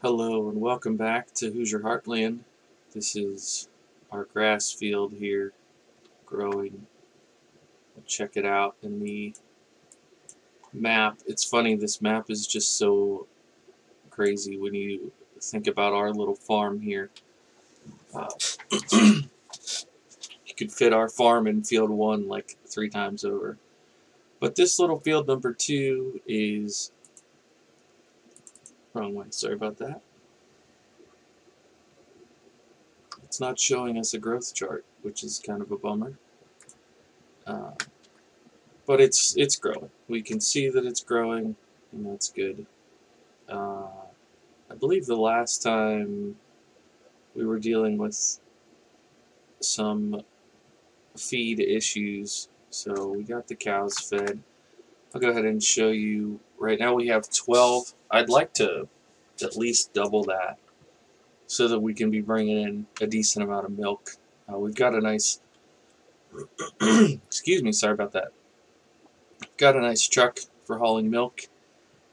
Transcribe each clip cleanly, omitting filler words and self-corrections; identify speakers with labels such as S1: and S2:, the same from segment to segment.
S1: Hello and welcome back to Hoosier Heartland. This is our grass field here growing. Check it out in the map. It's funny, this map is just so crazy when you think about our little farm here. You could fit our farm in field 1 like 3 times over. But this little field number 2 is... Wrong one, sorry about that. It's not showing us a growth chart, which is kind of a bummer. But it's growing. We can see that it's growing, and that's good. I believe the last time we were dealing with some feed issues, so we got the cows fed. I'll go ahead and show you. Right now we have 12. I'd like to at least double that so that we can be bringing in a decent amount of milk. We've got a nice excuse me, sorry about that. Got a nice truck for hauling milk.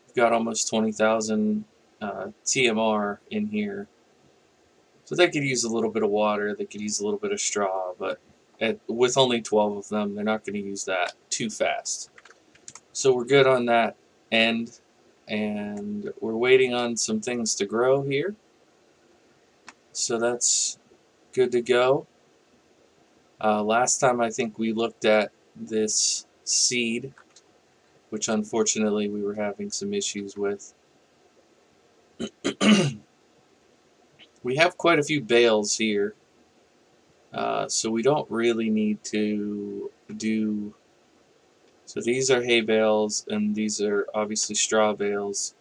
S1: We've got almost 20,000 TMR in here. So they could use a little bit of water, they could use a little bit of straw, but with only 12 of them, they're not going to use that too fast. So we're good on that end, and we're waiting on some things to grow here. So that's good to go. Last time I think we looked at this seed, which unfortunately we were having some issues with. We have quite a few bales here, so we don't really need to do... So these are hay bales, and these are obviously straw bales.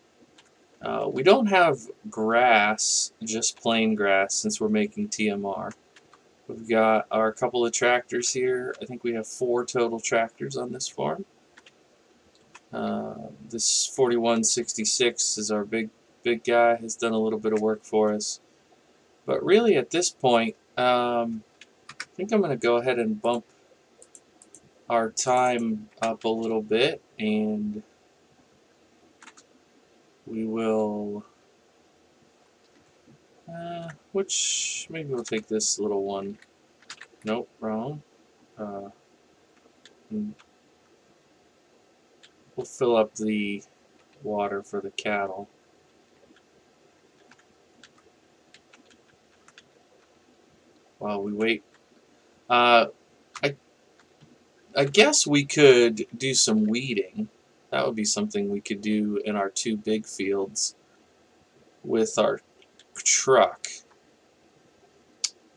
S1: We don't have grass, just plain grass, since we're making TMR. We've got our couple of tractors here. I think we have 4 total tractors on this farm. This 4166 is our big guy, has done a little bit of work for us. But really at this point, I think I'm going to go ahead and bump our time up a little bit, and we will, maybe we'll take this little one. Nope, wrong. We'll fill up the water for the cattle. While we wait. I guess we could do some weeding. That would be something we could do in our 2 big fields with our truck.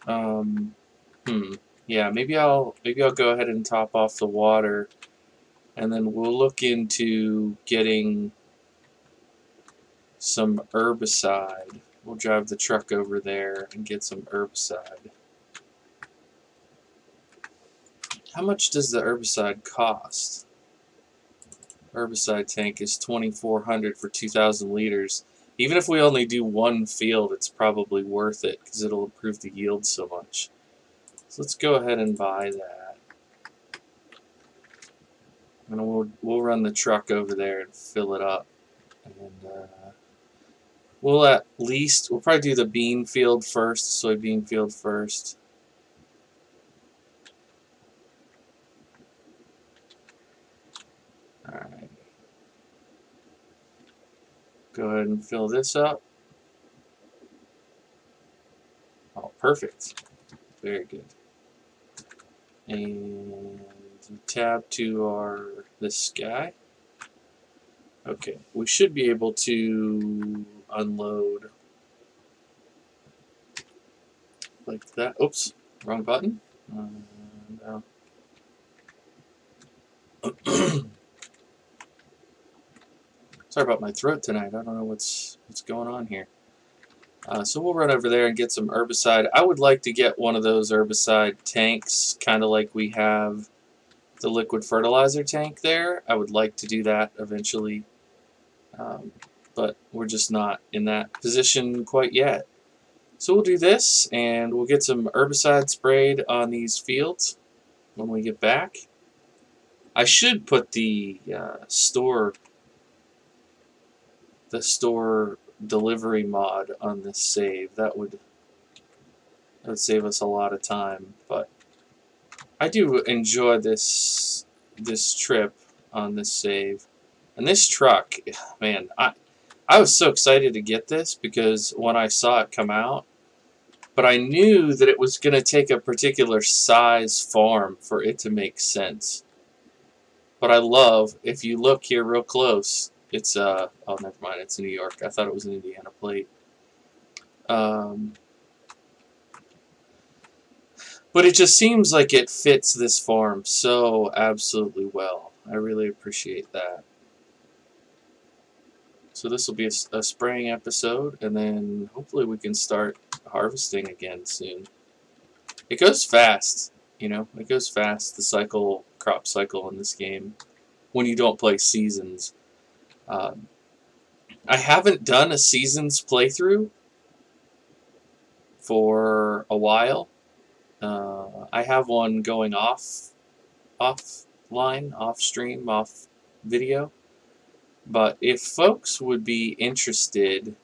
S1: Yeah, maybe I'll go ahead and top off the water, and then we'll look into getting some herbicide. We'll drive the truck over there and get some herbicide. How much does the herbicide cost? Herbicide tank is $2,400 for 2,000 liters. Even if we only do 1 field, it's probably worth it because it'll improve the yield so much. So let's go ahead and buy that. And we'll run the truck over there and fill it up. And we'll probably do the bean field first, the soybean field first. Alright. Go ahead and fill this up. Oh, perfect. Very good. And tab to this guy. Okay, we should be able to unload like that. Oops, wrong button. No. Sorry about my throat tonight. I don't know what's going on here. So we'll run over there and get some herbicide. I would like to get one of those herbicide tanks, kind of like we have the liquid fertilizer tank there. I would like to do that eventually, but we're just not in that position quite yet. So we'll do this, and we'll get some herbicide sprayed on these fields when we get back. I should put the store delivery mod on this save. That would save us a lot of time. But I do enjoy this trip on this save. And this truck, man, I was so excited to get this because when I saw it come out, but I knew that it was going to take a particular size farm for it to make sense. But I love, if you look here real close, it's, oh, never mind, it's New York. I thought it was an Indiana plate. But it just seems like it fits this farm so absolutely well. I really appreciate that. So this will be a spraying episode, and then hopefully we can start harvesting again soon. It goes fast, you know, it goes fast, the crop cycle in this game, when you don't play seasons. I haven't done a seasons playthrough for a while. I have one going offline, off stream, off video. But if folks would be interested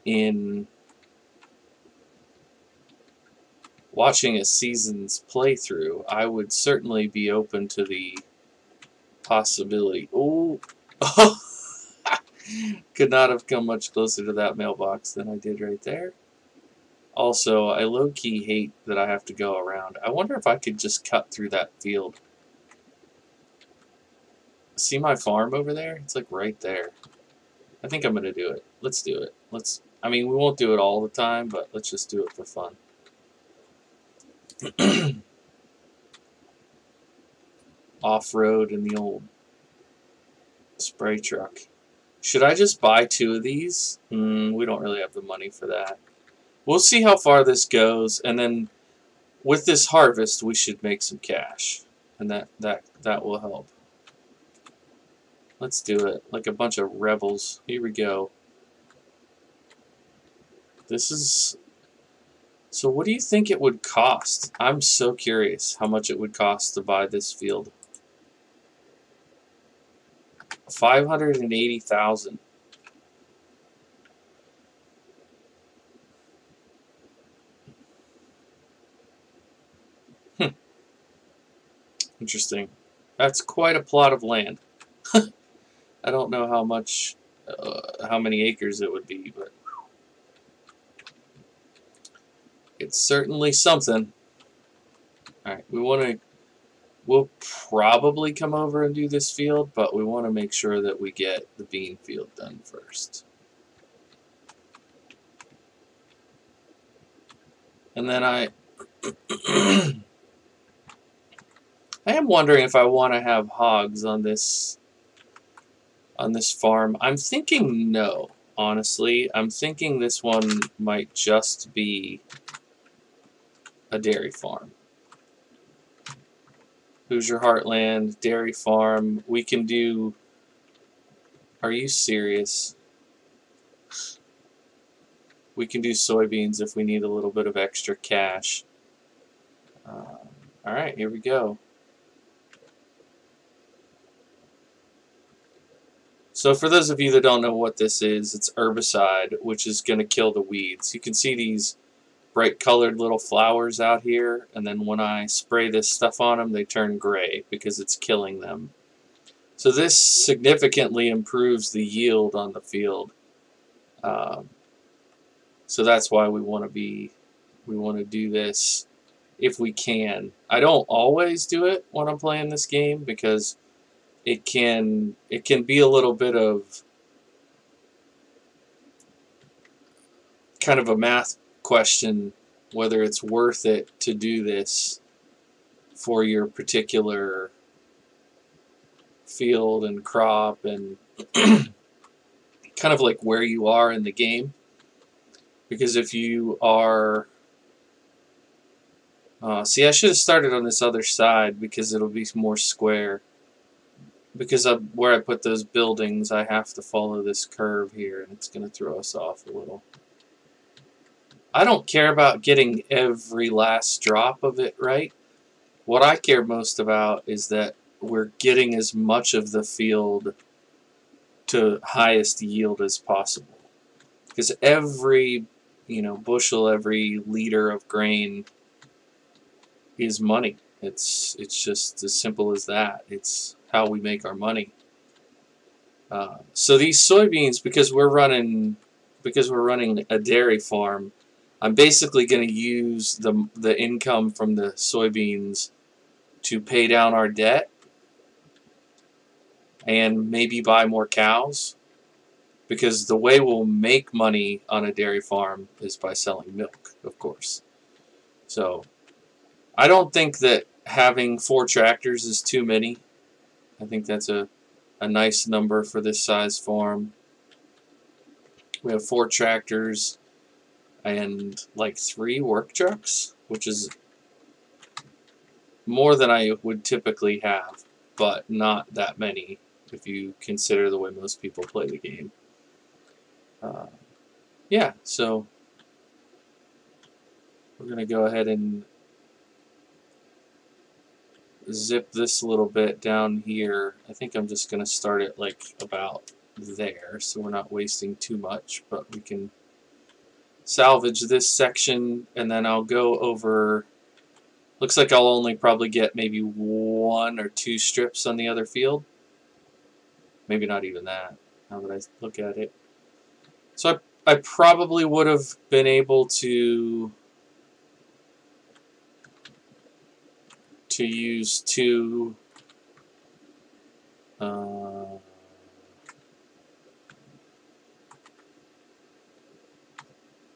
S1: in watching a season's playthrough, I would certainly be open to the possibility. Oh, could not have come much closer to that mailbox than I did right there. Also, I low-key hate that I have to go around. I wonder if I could just cut through that field. See my farm over there? It's like right there. I think I'm going to do it. Let's do it. I mean, we won't do it all the time, but let's just do it for fun. Off-road in the old spray truck. Should I just buy 2 of these? We don't really have the money for that. We'll see how far this goes, and then with this harvest, we should make some cash, and that will help. Let's do it, like a bunch of rebels. Here we go. This is... So what do you think it would cost? I'm so curious how much it would cost to buy this field. 580,000. Interesting. That's quite a plot of land. I don't know how much, how many acres it would be, but it's certainly something. Alright, we'll probably come over and do this field, but we want to make sure that we get the bean field done first. And then I am wondering if I want to have hogs on this farm. I'm thinking no, honestly. I'm thinking this one might just be a dairy farm. Hoosier Heartland, dairy farm. We can do... Are you serious? We can do soybeans if we need a little bit of extra cash. Alright, here we go. So for those of you that don't know what this is, it's herbicide, which is going to kill the weeds. You can see these bright colored little flowers out here, and then when I spray this stuff on them, they turn gray because it's killing them. So this significantly improves the yield on the field. So that's why we want to do this if we can. I don't always do it when I'm playing this game because it can be a little bit of kind of a math question whether it's worth it to do this for your particular field and crop and kind of like where you are in the game. Because if you are... see, I should have started on this other side because it'll be more square. Because of where I put those buildings, I have to follow this curve here, and it's going to throw us off a little. I don't care about getting every last drop of it right. What I care most about is that we're getting as much of the field to highest yield as possible. Because every, bushel, every liter of grain is money. It's just as simple as that. It's how we make our money. So these soybeans, because we're running a dairy farm, I'm basically going to use the income from the soybeans to pay down our debt and maybe buy more cows. Because the way we'll make money on a dairy farm is by selling milk, of course. So I don't think that having 4 tractors is too many. I think that's a nice number for this size farm. We have 4 tractors and like 3 work trucks, which is more than I would typically have, but not that many if you consider the way most people play the game. Yeah, so we're going to go ahead and zip this a little bit down here. I think I'm just going to start it like about there, so we're not wasting too much, but we can salvage this section, and then I'll go over. Looks like I'll only probably get maybe 1 or 2 strips on the other field. Maybe not even that, now that I look at it. So I probably would have been able to use 2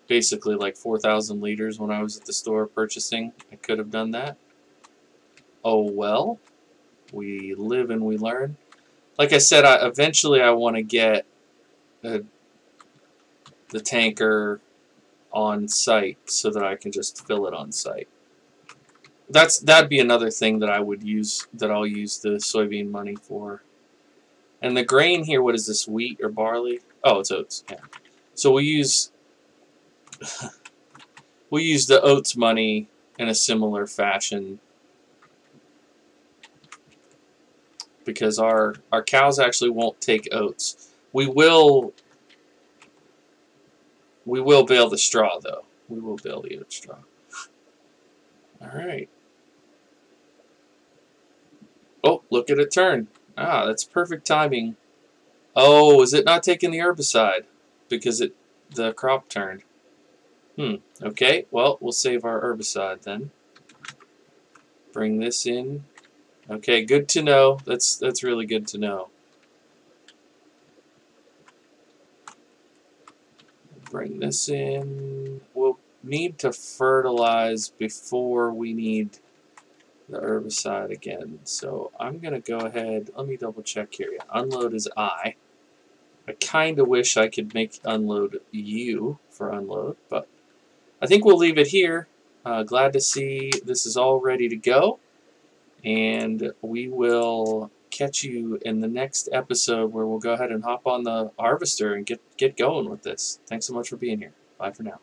S1: basically like 4,000 liters when I was at the store purchasing. I could have done that. Oh well, we live and we learn. Like I said, eventually I want to get the tanker on site so that I can just fill it on site. That'd be another thing that I'll use the soybean money for. And the grain here, what is this, wheat or barley? Oh, it's oats. Yeah. So we use the oats money in a similar fashion, because our cows actually won't take oats. We will bale the straw, though. We will bale the oat straw. All right. Oh, look at it turn. Ah, that's perfect timing. Oh, is it not taking the herbicide because the crop turned? Okay, well, we'll save our herbicide then. Bring this in. Okay, good to know. That's really good to know. Bring this in. We'll need to fertilize before we need the herbicide again. So I'm going to go ahead. Let me double check here. Yeah, unload is I. I kind of wish I could make unload U for unload, but I think we'll leave it here. Glad to see this is all ready to go. And we will catch you in the next episode where we'll go ahead and hop on the harvester and get going with this. Thanks so much for being here. Bye for now.